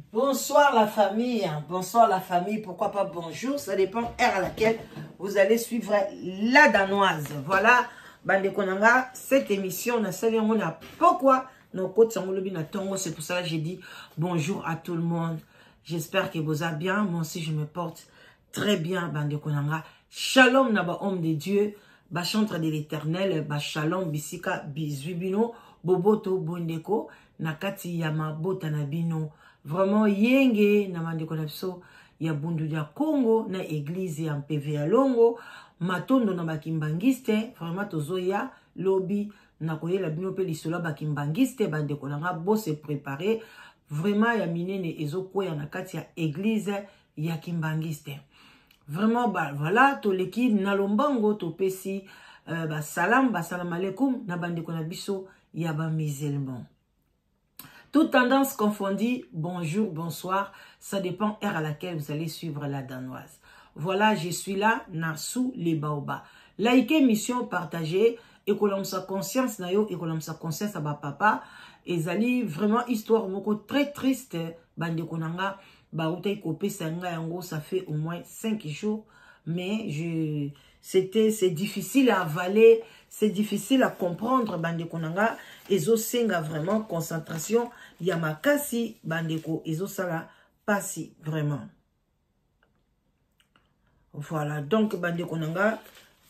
Bonsoir la famille, bonsoir la famille, pourquoi pas bonjour, ça dépend heure à laquelle vous allez suivre la danoise. Voilà, bande konanga, cette émission, on a salé, on a pourquoi nos côtes sont le bien tongo, c'est pour ça que j'ai dit bonjour à tout le monde. J'espère que vous allez bien, moi aussi je me porte très bien, bande konanga. Shalom naba homme de Dieu, ba chantre de l'éternel, ba shalom bisika bizubino, boboto bondeko, nakati yama botanabino. Vraiment yenge na mandeko na biso ya bundu ya Congo na église ya MPV ya Longo matondo na bakimbangiste vraiment tozoya lobby na koyela bino pe lisola bakimbangiste bandeko na bo se préparer vraiment ya minene ezokoya na kati ya église ya kimbangiste vraiment ba voilà to leki na lombango to pesi ba salam alaikum na bandeko na biso ya ba musulman. Toute tendance confondue, bonjour, bonsoir, ça dépend heure à laquelle vous allez suivre la danoise. Voilà, je suis là, Narsou les Baoba. Likez, mission, partagez, et que l'on sa conscience, nayo, et que l'on sa conscience à ba papa, et zali vraiment histoire moko très triste, bande konanga, ba utay kopé sanga yango, ça fait au moins 5 jours, mais c'est difficile à avaler, c'est difficile à comprendre, bande konanga, ezo senga vraiment concentration, yamakasi, bandeko, ezo sala pasi, vraiment. Voilà, donc, bandeko nanga,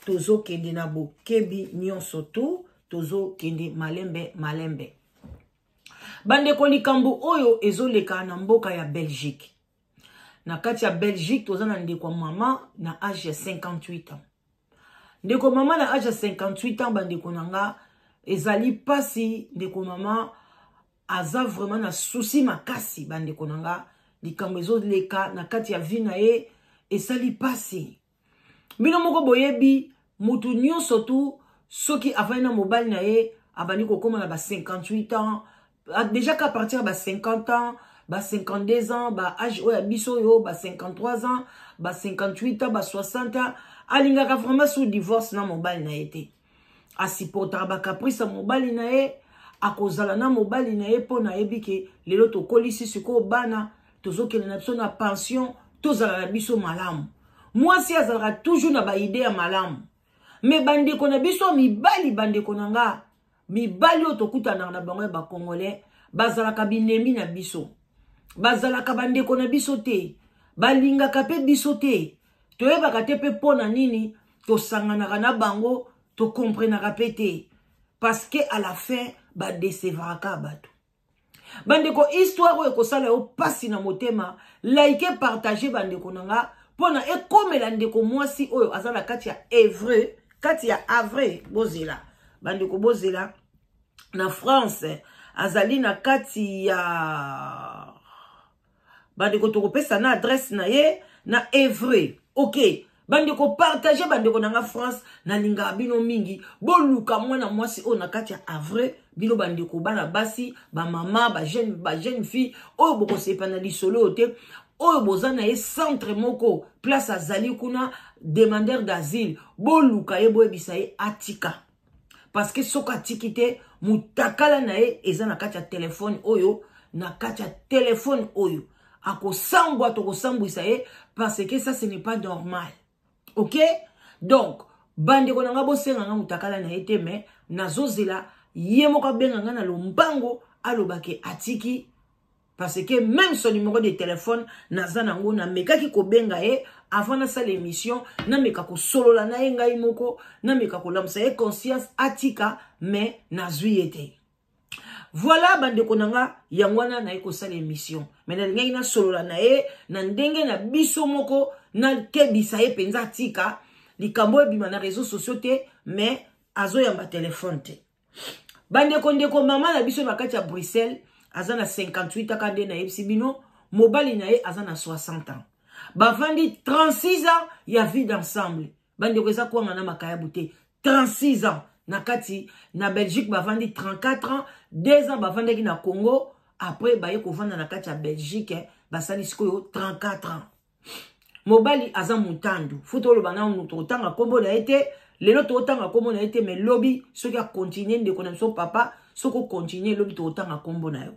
tozo kende nabo, kebi nyon soto, tozo kende malembe. Bandeko likambo oyo, ezo leka na mboka ya Belgique. Na kati ya Belgique, toza na ndeko mama, na âge ya 58 ans. Ndeko mama na âge ya 58 ans, bandeko nanga, ezali pasi, ndeko mama, aza vraiment na souci makasi, bandeko nanga, likambo ezo leka, na kati ya vina e, esali pasi. Bino moko boyebi, mutu nyonso tu, soki avai na mobile na e, abani kokoma na ba 58 ans, déjà qu'à partir de ba 50 ans, ba 52 ans, ba âge oya biso yo, ba 53 ans, ba 58 ans, ba 60 ans, alingaka vraiment sous divorce na mobile na ete. Asipota ba caprice mobile na e, akozala na mobile na e po na ebike, lelo to kolisi siko bana, tozo kele na biso na pension, tozala na biso malamu. Moi si azalaka toujours na ba idée ya malamu. Mais bandeko na biso mibali bandeko nanga, mibali otokuta na bango ba congolais, bazalaka binemi na biso. Bazalaka bandeko na biso te, balingaka pe biso te. Toyebaka te pe pona nini, tosanganaka na bango, to comprenaka pe te. Parce que à la fin, ba décevraka bato. Bandeko histoire oyo kosala yo pasi na motema, like partager bandeko nanga, pona ekomela ndeko mwasi oyo azala kati ya Évreux, kati ya Havre bozela. Bandeko bozela na France, azali na kati ya bandeko tokopesa na adresse na ye na Évreux. OK. Bandeko partager bandeko nanga France na linga bino mingi boluka mwana mwasi o na kati ya Havre bino bandeko bana basi ba mama ba jeune fille o boko sepana lisolo te o bozana e centre moko place azali kuna demandeur d'asile boluka ye boebisa ye atika parce que soka tikite mutakala na e eza na kati ya téléphone oyo na kati ya téléphone oyo akosambwa to kosambwisa ye parce que ça ce n'est pas normal. OK? Donc, bande ko nanga bosenga nga mutakala na ete me nazozela yemoka benga nga na lombango alobake atiki parce que même son numéro de téléphone naza nango na mekaki ko benga e avant na sa l'émission na meka ko solola na enga imoko na meka ko lamsa e conscience atika me nazwi ete. Voilà bande ko nanga yangwana na eko sa l'émission mais na ngai na solola na e na ndenge na biso moko na kebisa ye penza tika likambo ebima na réseaux sociaux te mais azo yamba téléphone te. Bandeko ndeko mama na biso na kati ya Bruxelles aza na 58 ans na yebisi bino mobali na ye aza na 60 ans. Bavandi 36 ans ya vie d'ensemble. Bandeko eza kwa na makaya bute 36 ans na kati na Belgique bavandi 34 ans, 2 ans bavandi na Congo après baye ko vanda na kati ya Belgique basali sikoyo 34 ans. Mobali aza mutandu. Futo lo bana muto otanga kombo na ete, lelo to otanga kombo na ete mais lobby soki a continuer ndeko na so papa, soko continuer lobby to otanga kombo na yo.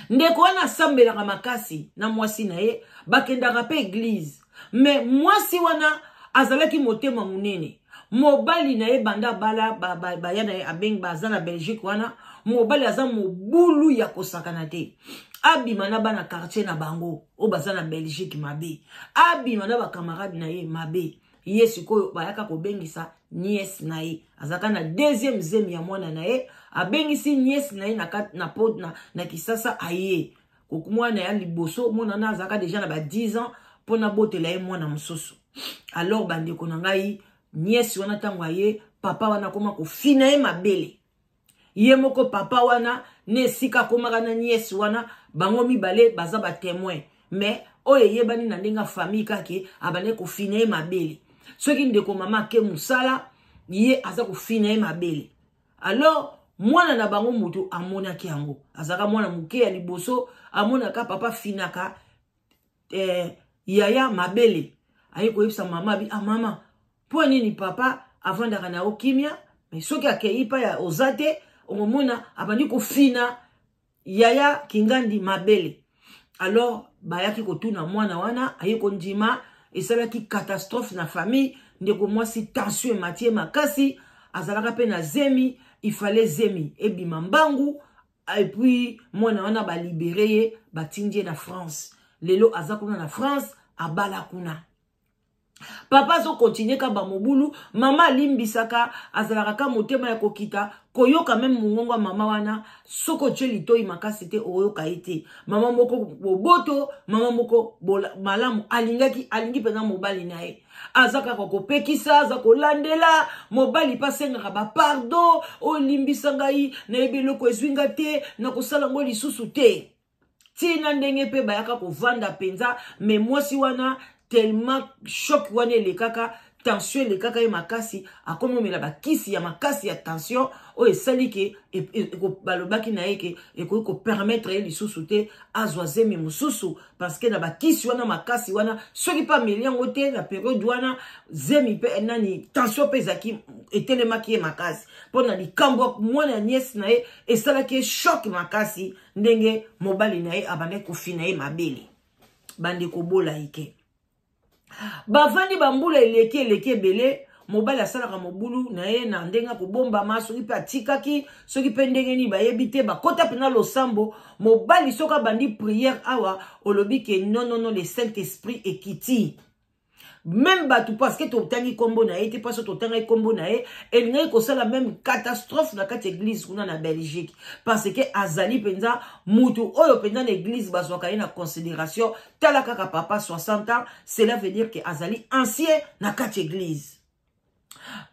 ndeko wana sambelaka makasi na mwasi na ye bakendaka pe église mais mwasi wana azalaki motema munene mobali na ye banda bala baya na ye abeng baza na Belgique wana mobali aza mobulu ya kosakana te abima na bana quartier na bango o baza na Belgique mabe abima na ba camarade na ye mabe ye sikoyo bayaka kobengisa nièce na ye azaka na deuxième zemi ya mwana na ye abengisi nièce na ye na pod na kisasa aye kokumwana ya liboso mwana na azaka déjà na ba 10 ans pona botela ye mwana mususu alors bandeko na ngai nièce wana tango aye papa wana koma kofina ye mabele ye moko papa wana ne sika komaka na nièce wana bango mibale baza ba témoin mais oye yebani na ndenga famille kake abane kofina ye mabele soki ndeko mama ke musala ye aza kofina ye mabele alors mwana na bango mutu amonaki yango azaka mwana muke ya liboso amonaka papa finaka yaya mabele aye koyebisa mama bi mama po nini papa avandaka na okimia mais soki akei pa ya ozate omona abandi kofina yaya kingandi mabele alors bayaki kotuna mwana wana aye kondima esalaki catastrophe na famille ndeko mwasi tension matie makasi azalaka pe na zemi il fallait zemi ebima mbangu et puis mwana wana ba libéré batindie na France lelo azakuna na France abala kuna papa zo continue ka ba mobulu mama limbisaka azalaka ka motema ya kokita koyoka même mungongo mama wana soko tsheli toyi makasi te oyoka ite mama moko boboto mama moko malamu alingi pena mobali nae azaka kokopekisa aza kolandela mobali pasenga ba pardon o limbisa ngai na ebeloko ezwinga te na kosala ngo lisusu te tina ndenge pe bayaka kovanda penza mais mwasi wana tellement choc wana le kaka tension le kaka e makasi akomi omela bakisi ya makasi ya tension o esali ke balobaki na eke ekoki kopermettre ye lisusu te azwa zemi mususu parce que na bakisi wana makasi wana soki pa meli yango te na periode wana zemi pe nani tension pe ezaki etelemaki ye makasi mpona likambo mwana nièce na ye esalaki choc makasi ndenge mobali na ye abandaki kofina ye mabele bandeko bola ike bavandi bambula eleke ebele mobali asalaka mobulu na ye na ndenga kobombama soki pe atikaki soki pe ndenge nini bayebi te bakota pena losambo mobali soki abandi prière awa olobi ke non le Saint-Esprit ekiti même batu parce que totangi kombo na ye te parce que totangi kombo na ye elingai kosala même catastrophe na kati église kuna na Belgique parce que azali penza mutu oyo penza na église bazwaka ye na considération tala kaka papa 60 ans cela veut dire que azali ancien na kati église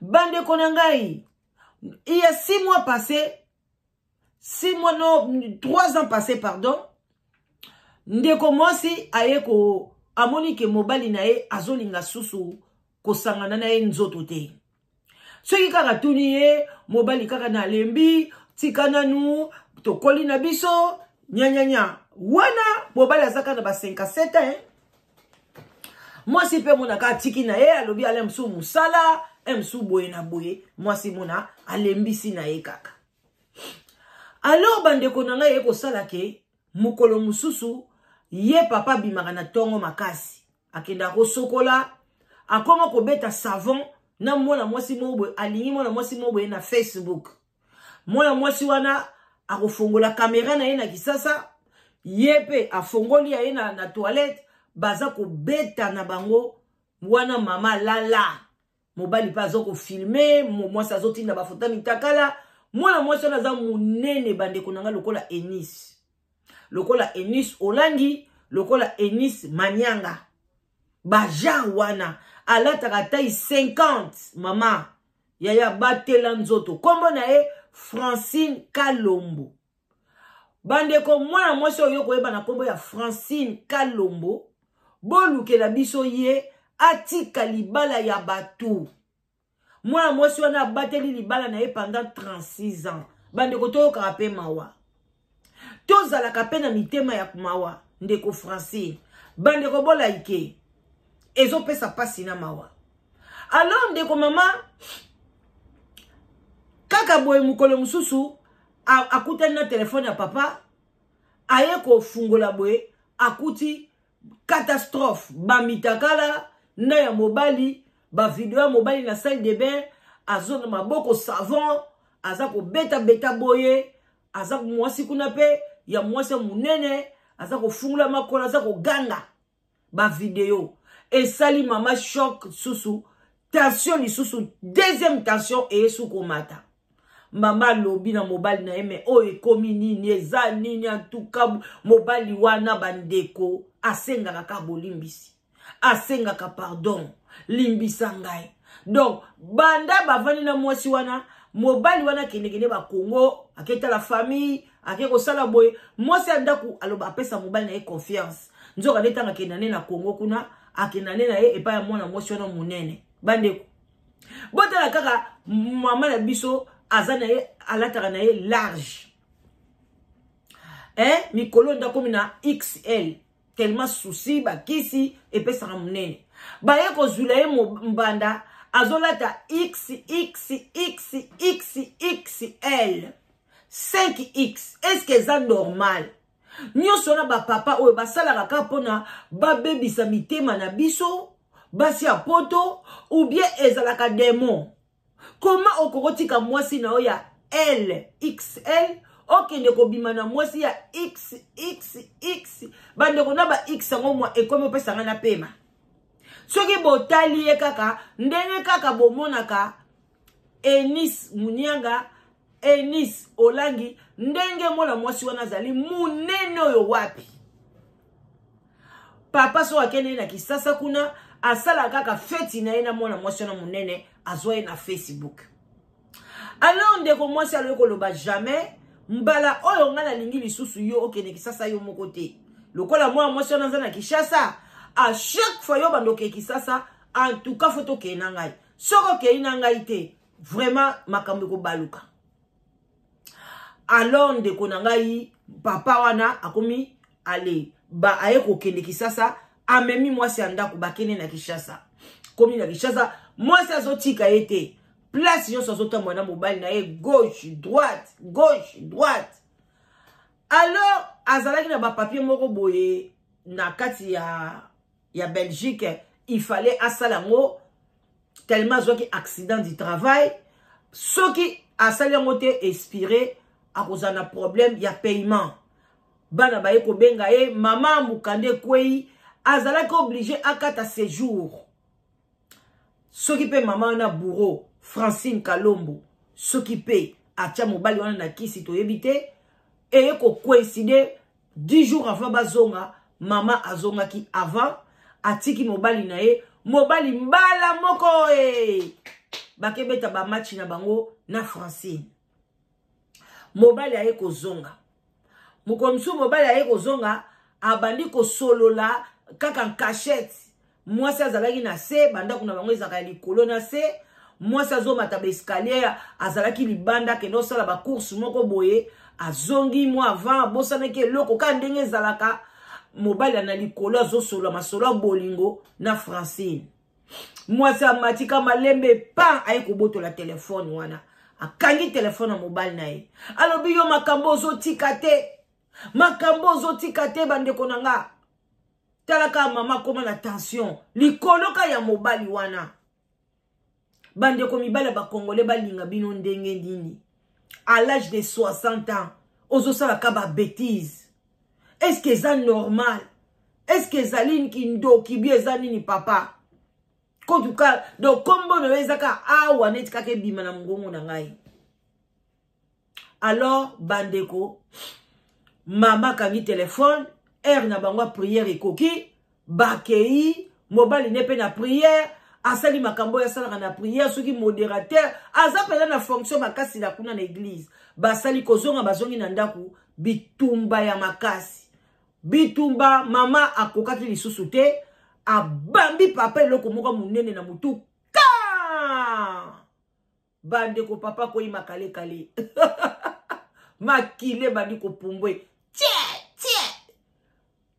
bande konangai il y a 6 mois passés 3 ans passés pardon ndeko mwasi ayeko amoni ke mobali na ye azolinga susu kosangana na ye nzoto te soki kaka tuni ye mobali kaka na lembi tika nanu tokoli na biso nyanyanya wana mobali azaka na ba 57 mwasi pe monaka atiki na ye alobi ale msu musala msu boye na boye mwasi mona alembisi na ye kaka alors bandeko na ngai ekosala ke mukolo mususu ye papa bimaka na tongo makasi akenda kosokola akoma kobeta savon na mwana mwasi mobwe alingi mwana mwasi mobwe na Facebook mwana mwasi wana akofongola kamera na ye na kisasa ye pe afongoli ya ye na toilette baza kobeta na bango wana mama lala mobali pa azo kofilme mwasi azotinda bafota mitakala mwana mwasi wana aza munene bandeko nanga lokola Enis Olangi lokola Enis Manyanga baja wana alataka taille 50 mama yaya batela nzoto kombo na ye Francine Kalombo bandeko mwana mwasi oyo koyeba na kombo ya Francine Kalombo bolukela biso ye atika libala ya batu mwana mwasi wana bateli libala na ye pendant 36 ans bandeko toyoka pe mawa tozalaka pe na mitema ya mawa ndeko Francine bandeko bola ike ezopesa pasi na mawa alors ndeko mama kaka boye mukolo mususu akutani na telefone ya papa aye ko fungola boye akuti catastrophe bamitakala na ya mobali ba video ya mobali na salle de bain azona maboko savon aza ko beta boye aza mwasi kuna pe ya mwasi munene aza ko fungula makola aza ko ganga ba video esali mama choc susu tension lisusu deuxième tension et suko mata mama lobi na mobali na eme o ekomi nini eza nini antuka mobali wana bandeko asengaka ka bolimbisi asengaka pardon limbisa ngai donc banda bavani na mwasi wana mobali wana kende ba Congo aketa la famille akeko sala boye mwasi andaku aloba apesa mobali na ye confiance nzoka netanga kenane na Congo kuna akenane na ye epa ya mwana mwasi wana munene bandeko botala kaka mama na biso azana ye alataka na ye large mikolo ndako mina XL tellement souci bakisi epesaka munene baye kozula ye mbanda azolata XXXXL 5X. Est-ce que c'est normal? Nyonso na ba papa oyo basalaka ka pona ba bebisa mitema na biso basi ya poto ou bien ezalaka démon. Comment okokotika mwasi na oya LXL okende kobima na mwasi ya XXX bande kona ba X ngo mwa ekomi opesanga na pema. Soki botali ye kaka ndenge kaka bomonaka Enis Munyanga Enis Olangi ndenge mwana mwasi wana zali munene oyo wapi papa so akene na Kisasa kuna asala kaka feti na ye na mwana mwasi wana munene azwa ye na Facebook. Alors ndeko mwasi aloko loba jamais mbala oyo ngana lingi lisusu yo okene Kisasa yo moko te lokola mwana mwasi wana na Kinshasa à chaque fois yo bandoke Kisasa en tout cas photo ke na ngai soko ke ina ngai te vraiment makambo ko baluka. Alors ndeko na ngai papa wana akomi ale ba aye ko kende Kisasa amemi mwasi andako bakene na Kinshasa komi na Kinshasa mwasi azotika ete place yo sozo tambo na mobile na ye gauche droite. Alors azalaki na ba papier moko boye na kati ya Belgique il fallait asalango tellement zoki accident du travail soki asalango te expiré à cause d'un problème ya paiement bana baye ko benga e mama mukande kwei azalaki obligé akata séjour soki pe mama na bourreau Francine Kalombo soki pe atia mobali wana na kisi to yebite et ko coïncider 10 jours avant bazonga mama azonga ki avant atiki mobali na ye mobali mbala moko bakebeta ba match na bango na Francine mobali aye ko zonga mukomsu mobali aye ko zonga abandi ko solola kaka cachette mwasi azalaki na se banda kuna bango ezaka likolo na se mwasi azomata ba escalier azalaki libanda ke no sala ba course moko boye azongi mo avant bosaneke loko ka ndenge ezalaka mobali na likolo azosola masolo bolingo na Francine mwasi amatika malembe pa aye kobotola telefone wana akangi telefone na mobali na ye alobi yo makambo ozotika te bandeko nanga talaka mama koma na tension likoloka ya mobali wana bandeko mibala ba congolais balinga bino ndenge ndini à l'âge de 60 ans ozosala ka ba bêtise. Est-ce que c'est normal? Est-ce que Zaline Kindo qui bien zanini papa? En tout cas, donc comme bon ezaka awa netika ke bima na ngongo na ngai. Alors bandeko mama kangi téléphone er na bangwa prière ekoki bakei mobali nepe na prière asali makambo ya sala na prière soki modérateur azapela na fonction makasi la kuna na église basali kozonga bazongi na ndaku bitumba ya makasi bitumba mama akokaki lisusu te abambi papa eloko moko munene na mutu ka bandeko papa ko imakale kale makile bandi ko pumbwe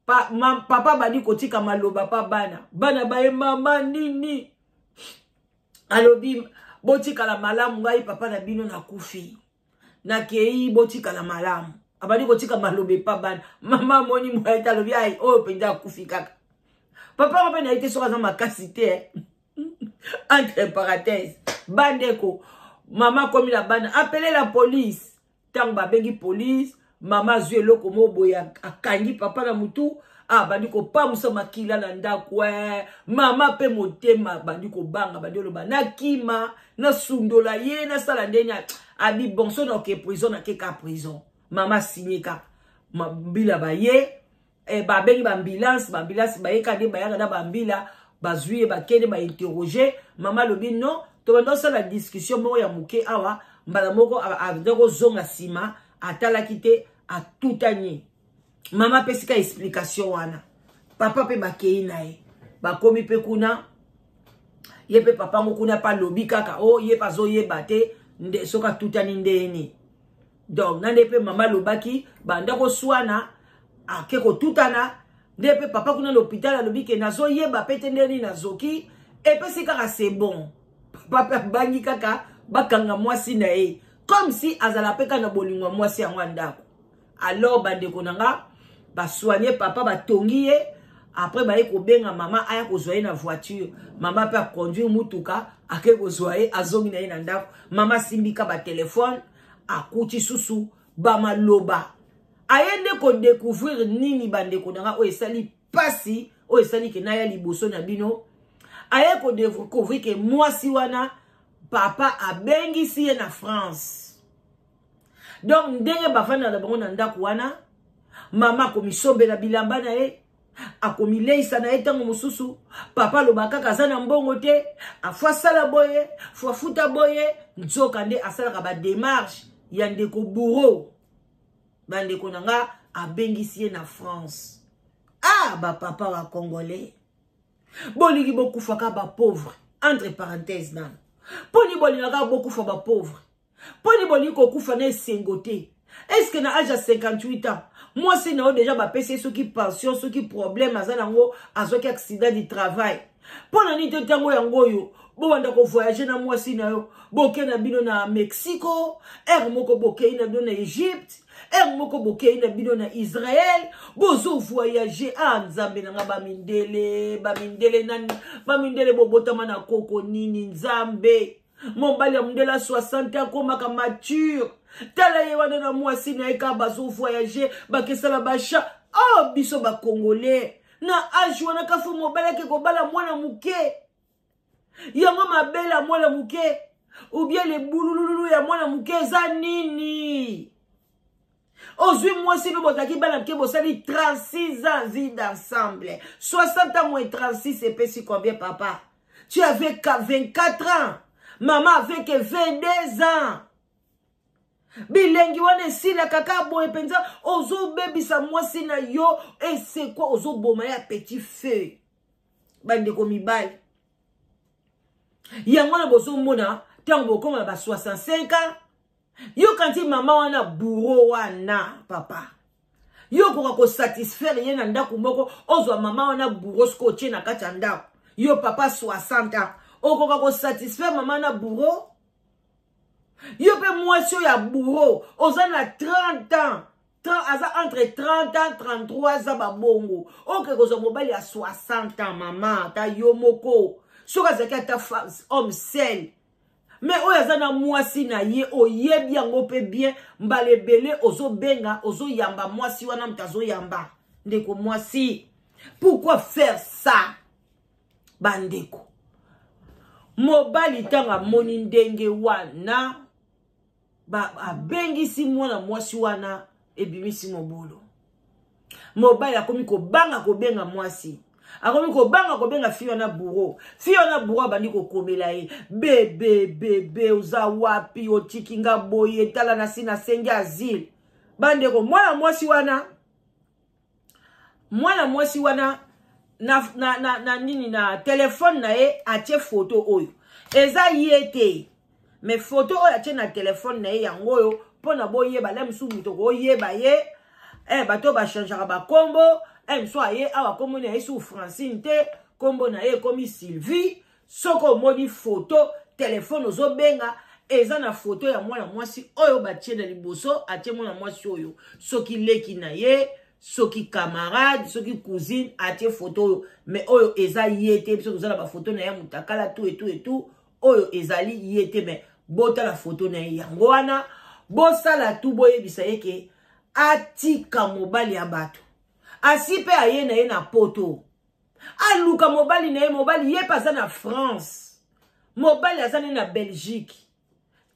papa bandi ko tika maloba pa bana bae mama nini alobi botika la malamu ngai papa na bino na kufi na kei botika la malamu abandi ko tika malobe pa bana mama moni moyeta lobi ai o penda kufika papa ko na ite soka za makasite entre parenthèses bandeko mama komi la bana appeler la police tang ba bengi police mama zwe loko moboya akangi papa na mutu bandi ko pa musa makila na ndako mama pe motema bandi ko banga bandi loba na kima na sundola ye na sala ndenya abi bonso na ke prison na ke ka prison mama signeka mabila ba ye ba bengi ba ambulance ba ye kade ba ya na ba mbila bazui ba kende ba interroger mama lobi non to bando sala discussion mo ya muke awa mbala moko avdeko zonga sima atala kite a tutanye mama pesika explication wana papa pe bakei nae bakomi pe kuna ye pe papa ngo kuna pa lobi kaka o ye pa zo ye bate nde soka tutani ndeni donc nande pe mama lobaki banda ko swana akeko tutana nde pe papa kuna l'hôpital lobi ke nazo ye ba pete ndeni nazoki e pe sika c'est bon papa bangi kaka bakanga mwasi na e comme si azala peka na bolingwa mwasi ya ndako alors bande konanga ba soigner papa ba tongi ye après ba ko benga mama aya ko zoyer na voiture mama pa conduire mutuka ake ko zoyer azongi na ye na ndako mama simbika ba téléphone akuti susu ba maloba ayende ko découvrir nini bande konanga o esali pasi o esali ke na ya liboso na bino aye ko découvrir ke mwasi wana papa abengisi ye na France donc ndenge bafana na bango na ndako wana mama komisombe na bilamba na ye akomileisa na ye tango mosusu papa lobaka kaza na mbongo te afwa sala boye fwa futa boye nzoka nde asalaka ba démarche ya ndeko bourreau bandeko nanga abengisi ye na France ba papa wa congolais bolingi bokufaka ba pauvre entre parenthèses nan poni bolingaka bokufa ba pauvre poni bolingi kokufa na esengo te. Est-ce que na âge à 58 ans moi c'est na déjà ba pese ceux qui pension ceux qui problème azanango azoki accident du travail pona ni te tango yango yo bo banda ko voyager na moi si na yo boke na bino na Mexico moko boke na bino na Egypte moko boke na bino na Israël bozo voyager nzambe na nga ba mindele nani ba mindele bobotama na koko nini nzambe mombali ya mundela 60 ans komaka mature tala ye wana na mwasi na eka bazo voyager bakesala basha biso ba congolais na âge wana kafu mobala ke kobala mwana muke yango mabela mwana muke ou bien le boulululu ya mwana muke za nini ozwi mwasi no botaki bana muke bosali 36 ans vie d'ensemble 60 ans moins 36 et si combien papa tu avais 24 ans maman avait que 22 ans bilengi wana esila kaka boye penza ozo bebisa mwasi na yo et c'est quoi ozo boma ya petit feu bande ko mibali yango na bozo mona tango bokoma ba 65 ans yo kanti mama wana bourreau wana papa yo ko satisfaire ye na ndako moko ozwa mama wana bourreau skoche na kati ndako yo papa 60 ans okoka ko satisfaire mama na bourreau yo pe mwasi ya bourreau oza na 30 ans aza entre 30 ans 33 za babongo oke kozo mobali ya 60 ans mama ta yo moko soka zaki ata homme seul mais oyo aza na mwasi na ye oyebi yango pe bien mbalebele ozo benga ozo yamba mwasi wana mtazo yamba ndeko mwasi pourquoi faire ça bandeko mobali tanga moni ndenge wana abengisi mwana mwasi wana ebimisi mobolo mobali akomi kobanga kobenga mwasi akomi kobanga kobenga fiyo na bourreau abandi kokomela ye bebe oza wapi otikinga boye tala na sina senge asile bandeko mwana mwasi wana na nini na telefone na ye atie photo oyo eza yete mais photo oyo atie na telefone na ye yango oyo pona boyeba la msu muto ko yeba ye bato ba changeaka ba kombo mso aye awa kombo na ye su Francine te kombo na ye komi Sylvie soko moni photo telefone ozo benga eza na photo ya mwana mwasi oyo batie na liboso atie mwana mwasi oyo soki leki na ye soki camarade soki cousine atie photo oyo mais oyo eza yete biso tozala ba photo na ya mutakala tout et tout oyo ezali yete mais bota la photo na yango wana bosala tu boyebisa yeke atika mobali ya bato asi pe aye na ye na poto aluka mobali na ye mobali ye paza na France mobali azane na Belgique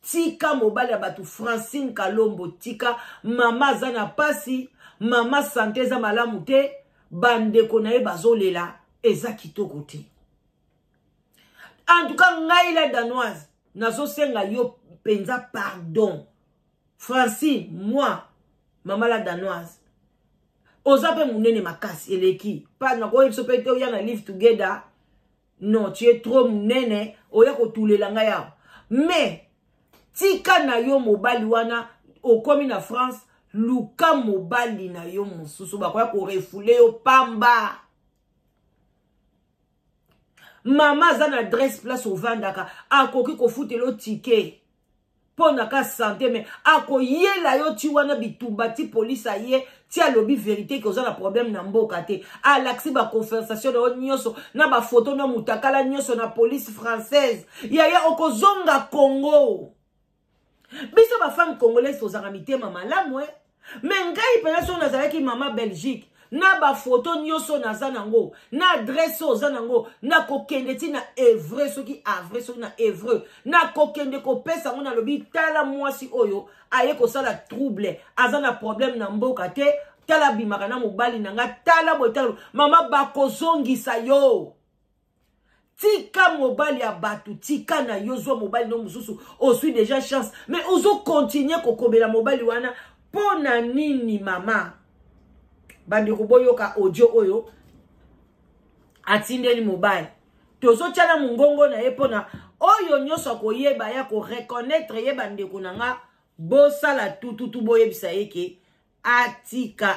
tika mobali ya bato Francine Kalombo tika mama azana pasi mama santé za malamu te bandeko na ye bazolela eza kitoko te en tout cas ngai la danoise nazo senga yo penza pardon Francine moi mama la danoise ozape munene makasi eleki pas na ko yipso pete oya na live together non tu es trop munene oya ko tulela nga ya mais tika na yo mobali wana okomi na France luka mobali na yo mosusu bakoya ko refoule yo pamba mama za na adresse place ovandaka akoki ko futelo ticket pona ka santé mais akoyela yo ti wana bitumba ti police aye ti alobi vérité que ozana problème na mboka te alaxi ba conversation na nyonso na ba photo na mutakala nyonso na police française yaya okozonga Congo biso ba femme congolaise tozanga mitema malamu mais ngai pena so nazalaki mama Belgique na ba photo nyonso naza nango na adresse oza nango na kokende ti na Évreux soki avre soki na Évreux na kokende kopesa ngo na lobi tala mwasi oyo aye kosala trouble aza na problème na mboka te tala bimaka na mobali nanga tala botalo mama bakozongisa yo tika mobali ya batu tika na yo zo mobali no mususu osui déjà chance mais ozo continuer kokobela mobali wana pona nini mama bandi kuboyoka audio oyo atindeli mobile tozo tshana mungongo na ye pona oyo nyoso koyeba ya ko reconnaître ye bandeko nanga bosala tututu boyebisa yeke atika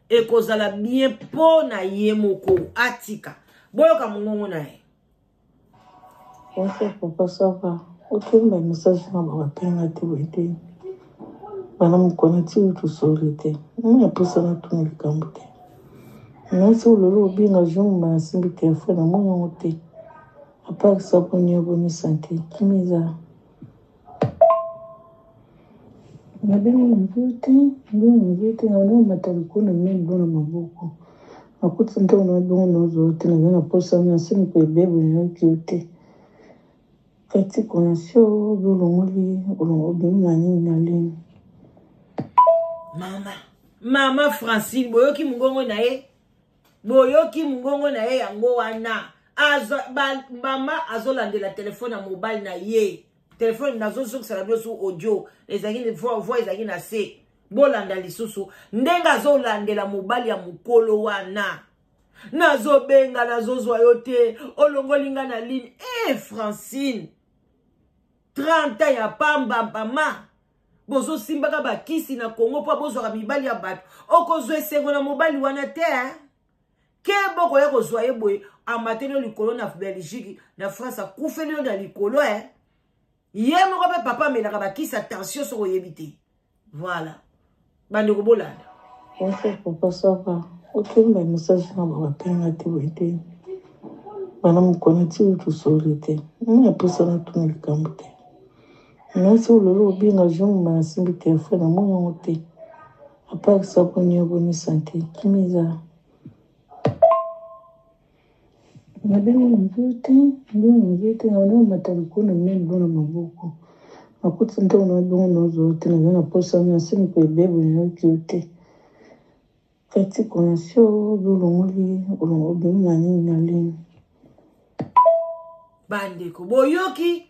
ekozala bien pona ye moko atika boyoka mungongo na ye bonjour papa ça va aucun message na bapena te wete bana mukona ti utusolite mna pesa na tuni kamute nasi ulolo obinga jongu ma simbi telefone mwana ngote apart ça bonne bonne santé kimiza nabeni mvute na wana mataliko na mbona maboko akuti ndo na dongo zote na posa na simi pe bebe na kiote kati konasio bulongoli olongo na lini mama Francine boyoki mungongo na ye yango wana mama azolandela telefone ya mobile na ye telefone nazosukisala biso audio ezalaki voix ezalaki na se bolanda lisusu ndenge azolandela mobali ya mokolo wana nazobenga nazozwa yo te olongolinga na ligne Francine 30 ya pamba mama bozo simbaka bakisi na Congo po bozwaka mibali ya bato okozwa esengo na mobali wana te ke boko ya kozwa ye boye amateli likolo na Belgique na France akufeli yo na likolo ye moko pe papa amelaka bakisi attention soko yebi te voilà bandeko bolanda bonjour papa ça va aucun message na bapena te wete bana mukona ti utusolite mna pesa na tuni kamute nasi ulolo obinga jongu ma simbi telefone mwana ngote apart ça bonne santé kimiza nabeni mvute na wana mataliko na mbona maboko akuti ndo na dongo zote na posa na simi pe bebe na kiote kati konasio bulongoli olongo na lini bandeko boyoki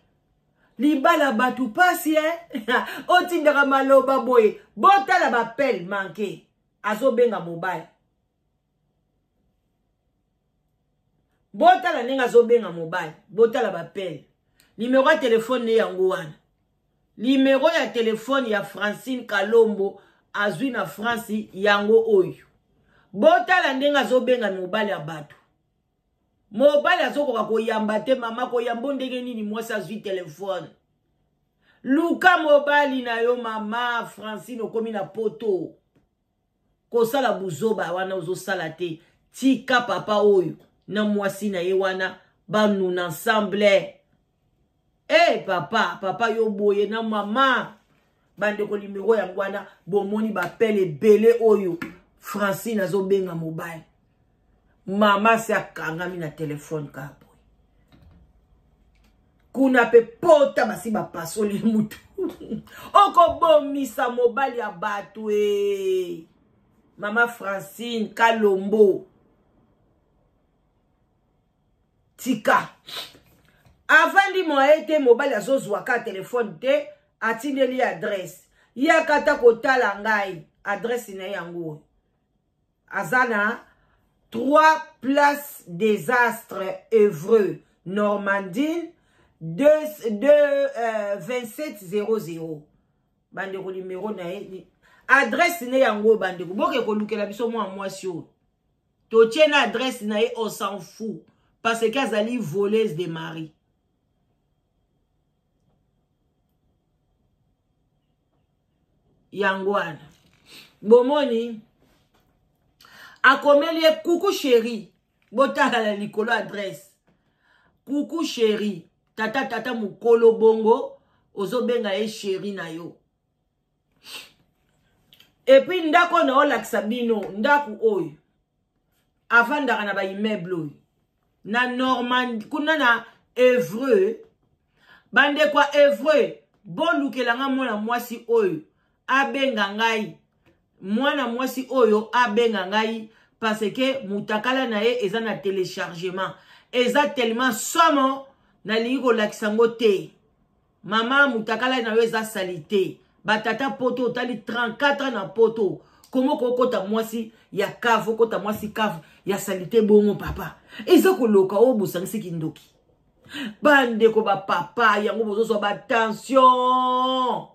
libala batu pasi otindaka maloba boye botala bapel manke azobenga mobile botala ndenge azobenga mobile botala bapel numéro ya telefone ne yango wana numéro ya telefone ya Francine Kalombo azwi na France yango oyo botala ndenge azobenga mobile ya batu Mobali azokoka koyamba te mama koyamba ndenge nini mwasi azwi telefone. Luka mobali na yo mama Francine okomi na poto. Kosala buzoba wana ozosala te. Tika papa oyo na mwasi na ye wana banuna ensemble. Papa yo boye na mama. Bande ko limero ya ngwana bomoni bapele bele oyo. Francine azobenga mobile. Mama se akangami na telefone kapo. Kuna pe pota basi ba pasoli mutu. Oko bomisa mobile ya batu Mama Francine Kalombo. Tika. Avant di mo ete mobile azozwa ka telefone te atindeli adresse. Ya kata kotala ngai adresse na yango. Azana 3 places des Astres Évreux Normandie 2700. Bande ko numéro na adresse ne yango bande ko boke ko lukela biso mwasi o. To tiena adresse na on s'en fout parce qu'azali voleuse de mari. Yangwana. Bomoni akomelie coucou chérie. Botaka la likolo adresse. Coucou chérie. Tata mukolo bongo. Ozobenga e chérie na yo. Et puis ndako na olakisa bino. Ndako oyo. Avant ndaka na ba immeuble oyo. Na Normandie. Kuna na Évreux. Bande kwa Évreux. Bon lukelanga mwana mwasi oyo. Abenga ngai. Mwana mwasi oyo abenga ngai parce que mutakala na ye eza na téléchargement eza tellement somo na ligo lakisango te mama mutakala na yo eza salite batata poto otali 34 ans na poto komo kokota mwasi ya kavo kota mwasi kavo ya salite bongo papa eza koloka obusangisi kindoki bande ko ba papa yango bozoso ba tension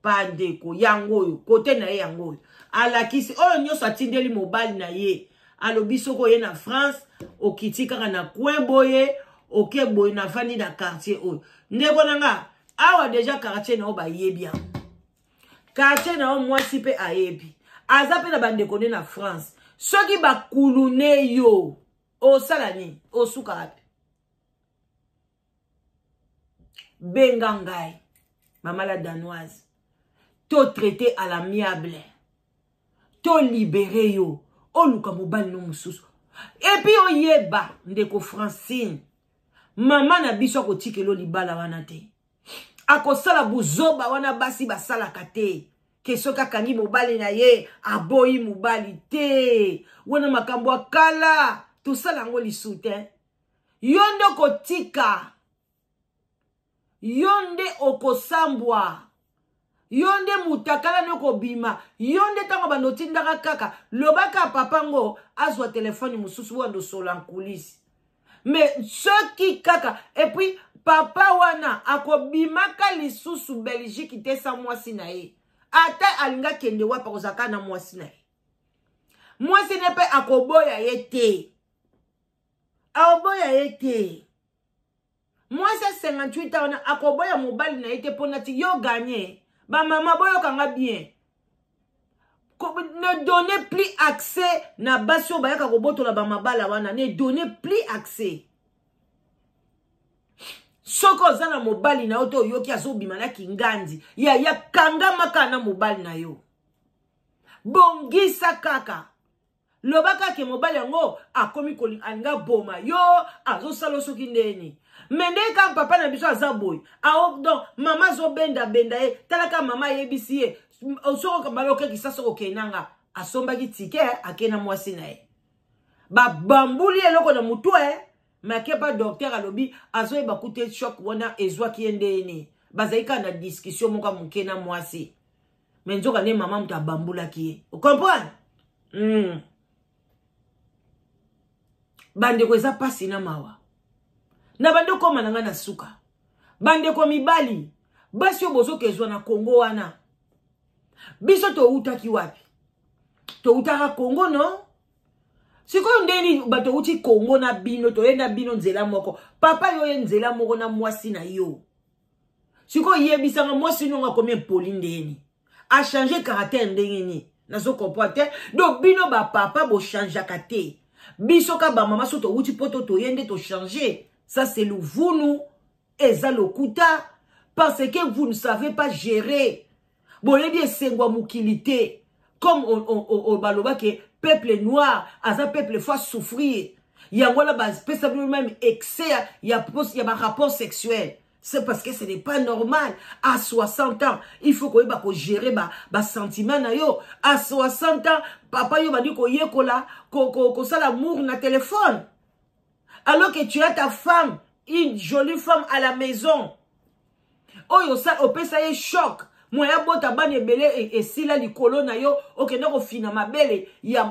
Pandeko yango kote na ye yango alakisi oyo nyoso atindeli mobali na ye alobisoko ye na France okiti kaka na coin boye oke boye na fani na quartier oyo ndeko nanga awa deja quartier na o ba yebi quartier na o mwasi pe ayebi aza pe na bandeko ne na France soki bakulune yo osala ni osuka ape benga ngai mama la danoise to traité à l'amiable. To libéré yo. O luka mobali no mususu. Et puis o yeba ndeko Francine. Mama na biso ko tikelo libala wana te. Ako sala buzoba wana basi basala kate. Keso kakani mobali na ye aboyi mobali te. Wana makambo akala to sala ngo lisute. Yondo ko tika. Yonde okosambwa. Yonde mutakala noko bima. Yonde tango banotindaka kaka. Lobaka papango azwa telefoni mususu wando sola kulisi. Mais ce qui kaka. Et puis papa wana akobimaka lisusu Belgique te sa mwasi na ye. Ata alinga kende wapa kozaka na mwasi na ye. Mwasi nepe akoboya ye te. Akoboya ye te. Mwasi 58 ans akoboya mobali na ye te ponati yo gagné. Ba maman boyo kanga bien. Ne donnez plus accès na basio bayaka koboto la ba mabala wana. Ne donnez plus accès. Soko zana mobali na oto yoki azobima na kingandi. Ya kanga maka na mobali na yo. Bongisa kaka. Lobaka ke mobali yango akomi kolinga boma. Yo azo salo soki ndeni. Mende ka papa na biso azaboy. Donc mama zo benda e. Talaka mama yebisi ye. Osoko kamaloke kisasa okenanga. Asomba ki tike akena mwasi na ye. Ba bambuli eloko na mutu make pa docteur alobi azo e bakute choc wana ezwa kiende ni. Bazaika na discussion moka mukena mwasi. Menzoka ne mama muta bambula ki. Vous comprenez? Bande kweza pasi na mawa. Na bande koma nanga na suka. Bande kwa mibali. Basi obozo kezwa na Kongo wana. Biso to uta ki wapi? To utaka Kongo no? Sikoyo ndeni bato uti Congo na bino to yenda bino nzela moko. Papa yo nzela moko na mwasi na yo. Sikoyo yebisanga mwasi nonga combien poli ndeni. A changer caractère ndenge ni. Nazo comprendre. Donc bino ba papa bo changer kate. Biso ka ba mama soto uti poto to yende to changer. Ça c'est le vunu eza lokuta parce que vous ne savez pas gérer. Bon yebi esengwa mukilité comme on baloba que peuple noir, à un peuple faut souffrir. Il y a voilà même excès, il y a un rapport sexuel. C'est parce que ce n'est pas normal. À 60 ans, il faut qu'on gérer les sentiments. À 60 ans, papa yo va dire qu'on ça l'amour na téléphone. Alors que tu as ta femme, une jolie femme à la maison. Oh yo ça, on peut ça y choc. Moi ya bota bane belé et si la likolo na yo ok ndoko fina mabele ya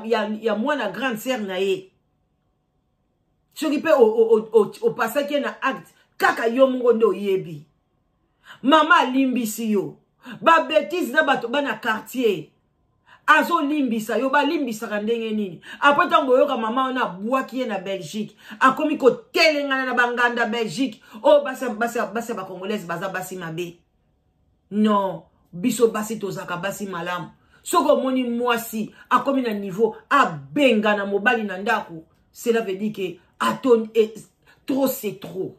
moi na grande sœur na ye. Ce qui peut au passage qui na acte kaka yo mungondo yebi. Mama limbisi yo. Ba bêtise na bato bana quartier. Azo limbisa yo ba limbisa ndenge nini. Après tango yo ka mama ona bois qui est na Belgique. Akomi ko telenga na banganda Belgique. Oh basa ba congolaise baza basi mabe. Non. Biso basi tozaka basi malamu. Soko moni mwasi a komi na niveau a benga na mobali na ndako. Cela veut dire que aton trop c'est trop.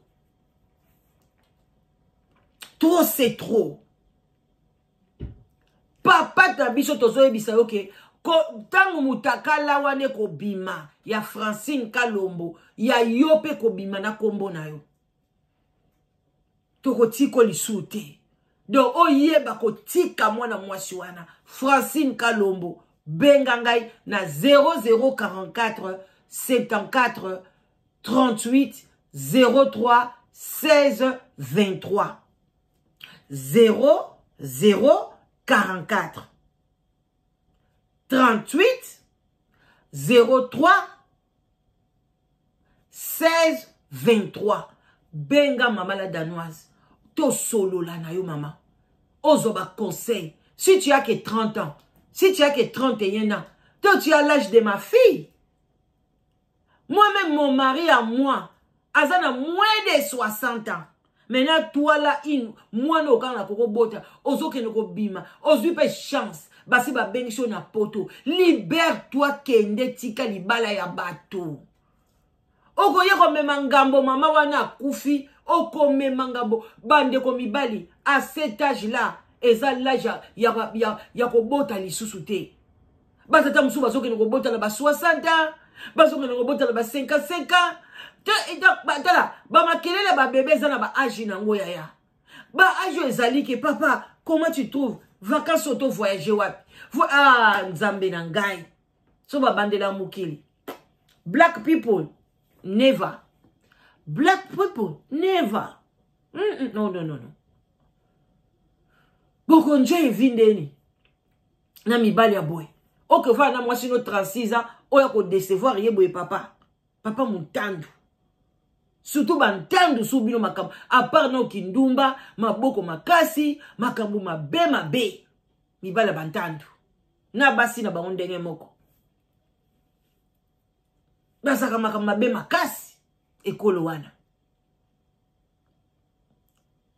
Trop c'est trop. Papa ta biso tozo ebisa yo ke ko tango mutakala wane ko bima ya Francine Kalombo ya yope ko bima na kombo na yo. Toko tiko lisute. Donc, oyeba ko tika mwana mwasi wana. Francine Kalombo. Bengangai na 0044 74 38 03 16 23. 0044 38 03 16 23. Benga mama la danoise. To solo la na yo mama. Ozoba conseil. Si tu as que 30 ans, si tu as que 31 ans, toi tu as l'âge de ma fille. Moi-même, mon mari à moi, azana moins de 60 ans. Maintenant, toi là, moi no kana koko bota, ozo ke no bima, ozo pe chance. Basi ba bengisho na poto. Libère-toi kende tika libala ya bato. Oko yeko memangambo mama wana kufi. Oko memangambo bande ko mibali à cet âge là eza l'âge ya ko bota lisusu te. Batata musu bazoke no bota la ba 60 ans, bazoke no bota la ba 55 ans. Te batala ba makelele ba bébé za na ba âge na ngoya ya. Ba âge ezali ke papa, comment tu trouves vacances auto voyager wapi? Ah nzambe na ngai. So ba bandela mukili. Black people never. Black people, never. No. Boko nje vindeni. Na mibali ya boy. Oke va na mwasi no 36 ans. Oya ko décevoir ye boy papa. Papa muntandu. Surtout bantandu subino makambo. A part no kindumba, maboko makasi, makambo mabe. Mibali ya bantandu. Na basi na bango ndenge moko. Basaka makambo mabe makasi. Ekolo wana.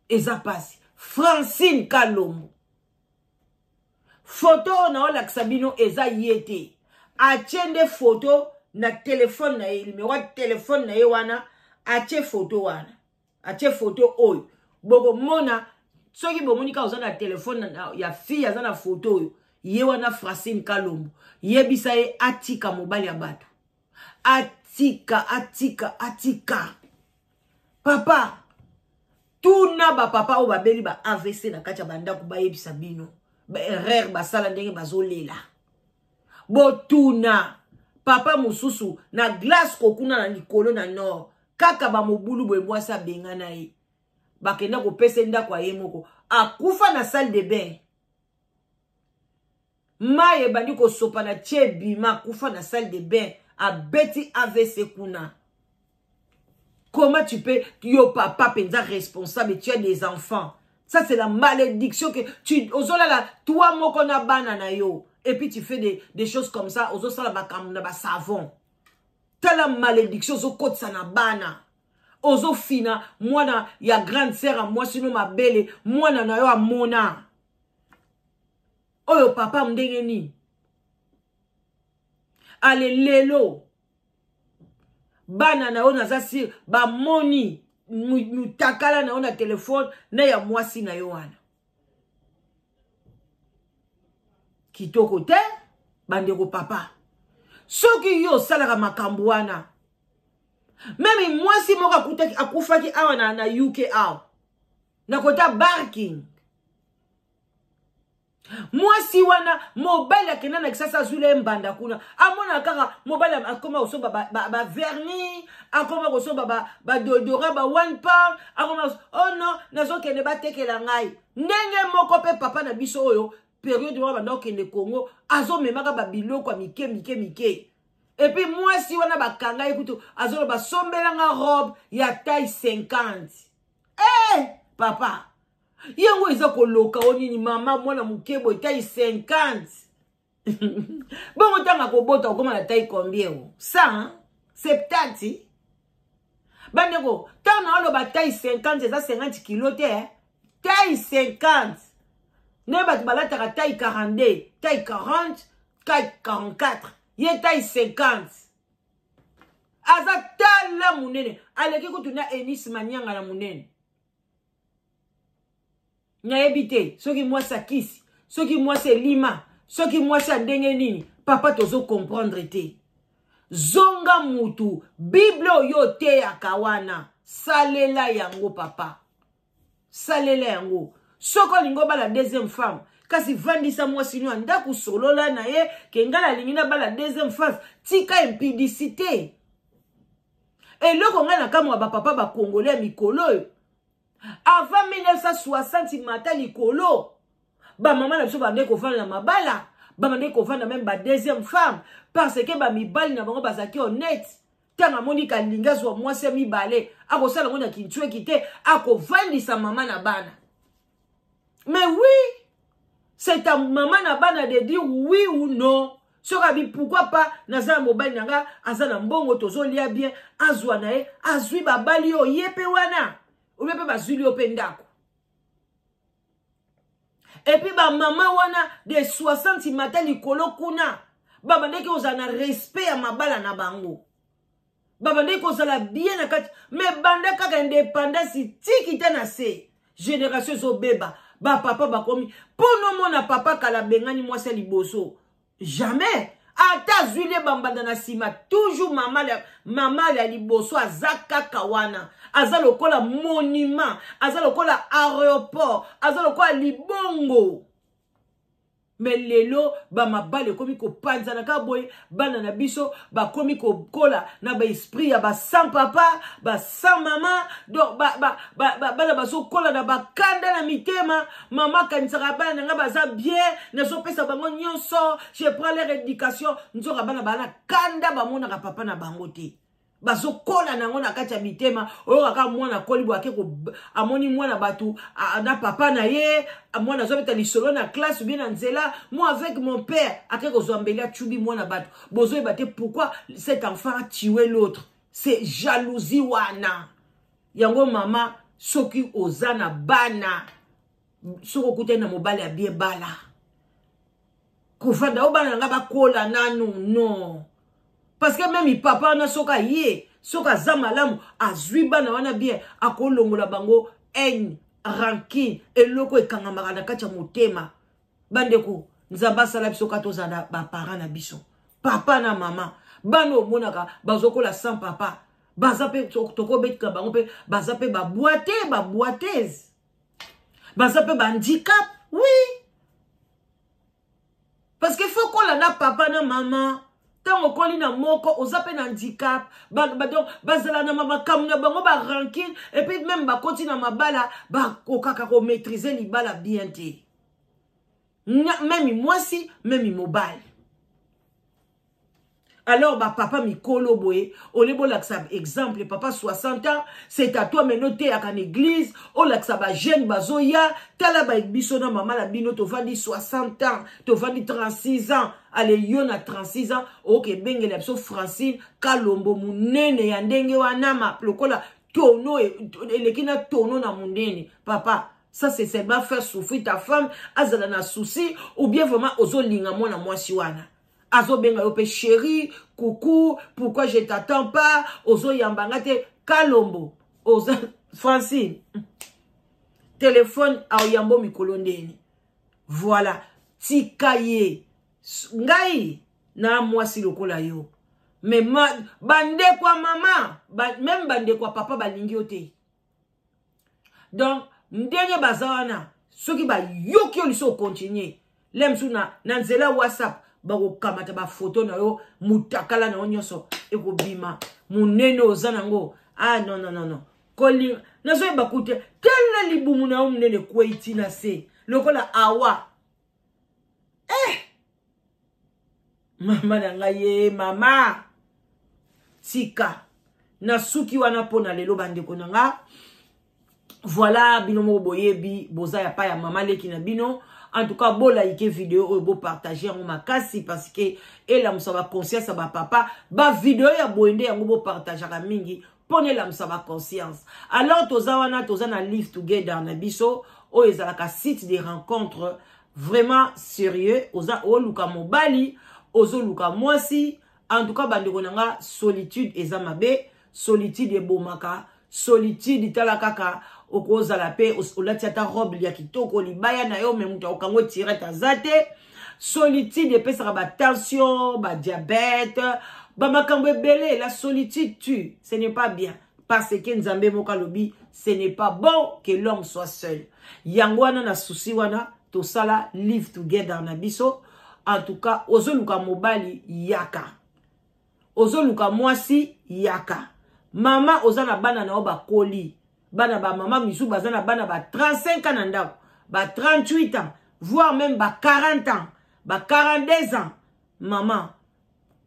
Eza pasi. Francine Kalombo. Photo na ola kisabino eza yete. Achende photo na telefone na ye. Numéro de telefone na ye wana. Ache photo wana. Ache photo oyo. Bogo mona. Soki bomonika oza na telefone ya fille aza na photo oyo. Ye wana Francine Kalombo. Ye bisa ye atika mobali ya bato. Atika. Papa. Tuna ba papa o babeli ba AVC na kacha banda kuba yebisa bino. Ba erreur ba sala ndenge bazolela. Bo tuna. Papa mususu na glace kokuna na likolo na nord. Kaka ba mobulu boye mwasa benga na ye. Bakenda ko pese nda kwa ye moko. Akufa na salle de bain. Maye bandi ko sopa na chebi ma kufa na salle de bain. A beti AVC kuna. Comment tu peux, yo papa penza responsable, tu as des enfants. Ça c'est la malédiction que tu, ozolala, toi moko na banana yo. Et puis tu fais des choses comme ça, ozosala bakam na ba savon. tala malédiction ozokotisa na bana ozofina mwana ya grande sœur a mwasi no mabele mwana na yo amona oyo papa ndenge nini ale lelo bana na yo naza sir bamoni mutakala na yo na telefone na ya mwasi na yo wana kitoko te bandeko papa soki yo osalaka makambo wana meme mwasi moko akufaki awa na UK awa na kota barking mwasi wana mobile akenda na kisasa azwile mbanda kuna amona kaka mobile akoma kosoba ba vernis akoma kosoba ba deodorant ba one pound akoma oh non nazokende batekela ngai ndenge moko pe papa na biso oyo période wana banda okende Congo azomemaka ba biloko ya mike et puis mwasi wana bakanga ekutu azolo basombelanga robe ya taille 50 papa yango eza koloka onini mama mwana mukebo taille 50 bongo tanga kobota okoma na taille combien 100 70 bandeko tanga oloba taille 50 eza 50 kilo te taille 50 ne batu balataka taille 42 taille 40 taille 44 ye taille 50 aza tala munene aleki kutuna Enis Manyanga na munene nayebi te soki mwasi akisi soki mwasi elima soki mwasi ndenge nini papa tozo comprendre te zonga mutu bible oyo te akawana salela yango papa salela yango soko lingo bala deuxième femme kasi vandisa mwasi no ndaku solola na ye kengala lingina bala deuxième phase tika impudicité eloko nga na kamwa ba papa ba congolais mikolo avant 1960 mata likolo ba mama na biso bande ko vanda na mabala ba mande ko vanda même ba deuxième femme parce que ba mibali na bango bazaki honnête tanga monika lingazo mwasi mibale akosala ngona kinchwe kite akovandisa mama na bana mais oui c'est ta maman na bana de dire oui ou non. Sokabi pourquoi pas naza mobile nanga azana mbongo tozo lia bien azwa na e azwi babali yo yepe wana ubepe bazuli yo pendako. Et puis ba maman wana de 60 matin likolo kuna baba ndeki ozana respect ya mabala na bango. Baba ndeki ozala bien na kati mais banda kaka indépendance tiki tena se génération zo beba. Ba papa ba komi pono mona papa kala bengani mwasi liboso jamais ata zuile bambanda na sima toujours mama la liboso azaka kawana azalo kola monument azalo kola aéroport azalo kola libongo mais lelo ba mabale komi ko panza na kaboy bana na biso ba komi ko kola na ba esprit ya ba sans papa ba sans maman donc bana baso kola na ba kanda na mitema mama kanisaka bana nga baza bien na so pesa bango nyonso je prends leur éducation nzoka bana bana kanda ba mona ka papa na bango te baso kola nango na kati ya mitema oyo aka mwana kolibo akeko amoni mwana batu na papa na ye mwana zo beta lisolo na classe bien na nzela moi avec mon père akeko zo ambelia chubi mwana batu bozo ebate pourquoi cet enfant a tué l'autre c'est jalousie wana yango mama soki ozana bana soko kutena mobali ya bien bala kufanda obana nga bakola nanu non. Parce que même papa na soka ye, soka zamalamu azwi bana wana bien akolongola bango en rancune eloko ekangamaka na kati ya motema. Bandeko nzamba sala biso katozana ba parents na biso. Papa na mama bano monaka bazokola sans papa. Baza pe toko betka bango pe baza pe ba boiteuse. Baza pe ba handicap, oui. Parce que faut qu'on la na papa na maman. Tango koli na moko ozape na handicap bazala na mamakamuna na bango ba rancune et puis même ba koti na mabala ba kokaka ko maîtriser libala bien te même mwasi même mobile Alors, papa mikolo boye, olebo laksa exemple, papa 60 ans, c'est à toi maintenant t'es à une église, o laksa ba jeune bazoya, tala ba ekbiso na maman la bino, to vandi 60 ans, to vandi 36 ans, allez yon a 36 ans, ok benge la pso Francine, kalombo munene ya ndenge wanama, lokola tono, elekina tono na munene, papa, ça c'est seulement faire souffrir ta femme, azala na souci, ou bien vraiment ozo linga mona mwasi wana. Azo benga yope chérie, coucou, pourquoi je t'attends pas? Ozo yambangate, kalombo. Ozo, Francine. Téléphone a yambo mikolondeni. Voilà. Tikaye. Ngai. Na mwasi lokola yo. Mais bande kwa mama. Même bande kwa papa balingi ote. Donc, mdenye bazawana. Ceux qui ba yoki yo liso continuer. Lemsu na nzela WhatsApp. Bako kamata ba photo na yo mutakala na onyoso eko bima munene ozanango non koli nazo bakute tella libumu na munene kweiti na se lokola awa mama nanga ye mama tika na suki wana pona lelo bandeko nanga voilà bino mo boyebi boza ya pa ya mama leki na bino. En tout cas, bon like vidéo, bon partager en makasi parce que et la msaba conscience ba papa, ba vidéo ya boende ya bon partager à mingi, pone la msaba conscience. Alors toza na live together na biso, o ezalaka site de rencontres vraiment sérieux, oza o luka mobali, ozo luka mwasi, en tout cas bandeko nanga solitude ezamabe, solitude ebomaka, solitude italakaka. Okoza la paix, olati ata robe ya kitoko libaya na yo memuta okango tire ta zate solitude epesaka ba tension, ba diabète, ba makambo ebele. La solitude tue, ce n'est pas bien parce que Nzambe moka lobi, ce n'est pas bon que l'homme soit seul. Yango wana na souci wana to sala live together na biso. En tout cas, ozo luka mobali yaka, ozo luka mwasi yaka, mama ozana bana na oba koli. Bana ba maman misu bazana bana ba 35 ans nandao, ba 38 ans, voire même ba 40 ans, ba 42 ans. Maman,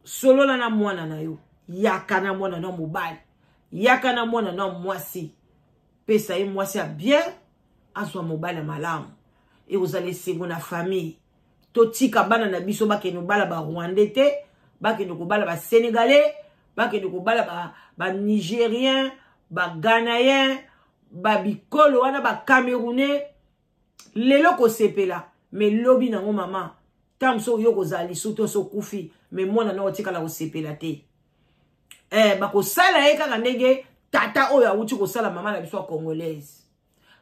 solo na mwana na yo, yaka na mwana na mobile, yaka na mwana na mwasi. Pesa ye mwasi a bien, aswa mobile malamu. Et vous allez seguir na famille. Totika bana na biso ba ke no bala ba Rwandais te, ba ke no ko bala ba Sénégalais, ba ke no ko bala ba Nigérien, ba Ghanéen, ba bikolo wana ba Camerounais. Lelo ko sepela, mais lobi nango mama. Tamso yo ko zali suto so kufi, mais mwana na otika la ko sepela te. Ba ko sala eka ndenge tata oya uti ko sala mama na biso congolaise.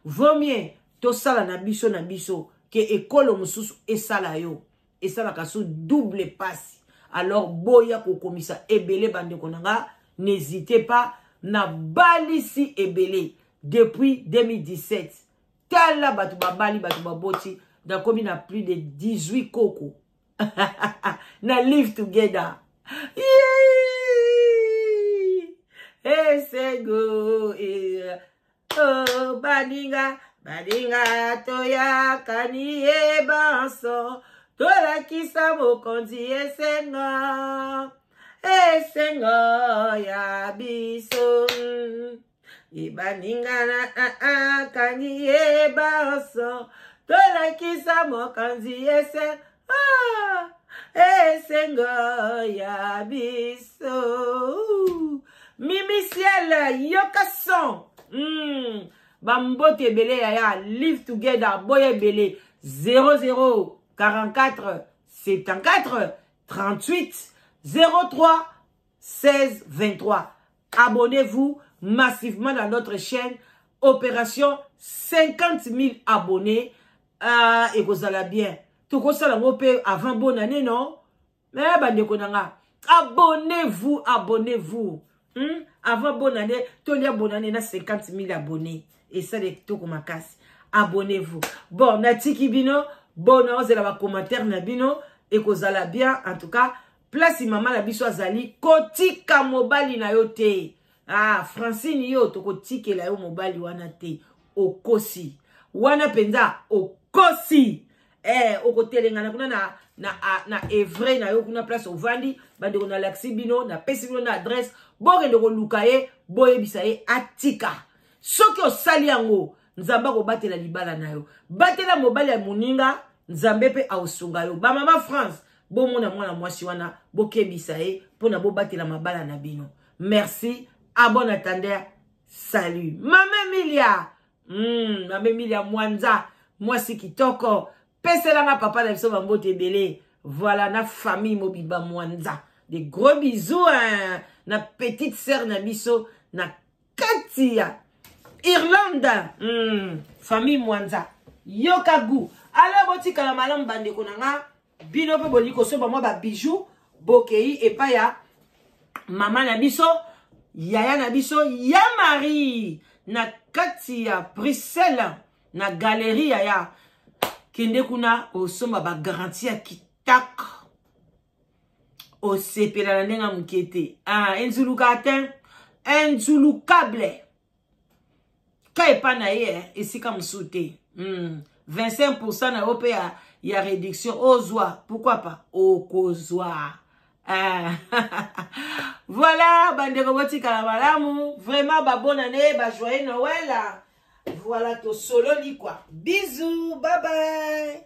Vaut mieux to sala na biso ke ekolo mususu esala yo. Esala kaso double passe. Alors boya ko komisa ebele bande konanga, n'hésitez pas na balisi ebele depuis 2017. Tala batu babali batu baboti da komi na plus de 18 koko. Na live together. Esego oh baninga toya kani ebanso tola kisa mokonzi esenga ya biso ibaninga na kani ebanso tola kisa mokonzi esenga ya biso Mimi Ciel yoka son Bambote Bele ya live together boye Bele 00 44 74 38 03 16 23. Abonnez-vous massivement dans notre chaîne. Opération 50 000 abonnés. Et vous allez bien. Tout ça la mope avant bonne année non? Mais abonnez-vous, abonnez-vous. Avant bonne année, Tolia bonne année na 50 000 abonnés. Et ça les tout comme casse. Abonnez-vous. Bon, Natiki Bino, bon, vous la commentaire na Bino et que vous allez bien. En tout cas, place maman la biso azali kotika mobali na yote. Ah, Francine yo to kotike la yo mobali wana te. Okosi. Wana penza okosi. Okotelengana kuna na na evre na yo kuna place ovandi bande ko na laxi bino na pesi bino na adresse bokende ko lukaye boyebisa ye atika soki osali yango nzambe ko batela libala na yo batela mobali ya moninga nzambe pe aosunga yo ba mama France bomona mwana mwasi wana bokebisa ye pona bo batela mabala na bino merci à bon attendeur salut Mama Emilia Mama Emilia Mwanza mwasi kitoko pesela na papa na biso bambote belé voilà na famille Mobiba Mwanza des gros bisous hein. Na petite sœur na biso na Katia Irlande famille Mwanza yokagu ala botika la malam bande konanga bino pe boliko so ba moi ba bijou bokei et pa ya mama na biso yaya na biso ya Marie na Katia Priscilla na galerie ya kende kuna osomba ba garantie kitaka o sepela na ndenga mukete enzulukate enzulukable kaipa na ye esika musute 25% na ope ya réduction ozwa pourquoi pas okozwa voilà bandeko botika la malamu vraiment ba bonne année ba joyeux Noël voilà to solo li quoi bisous bye bye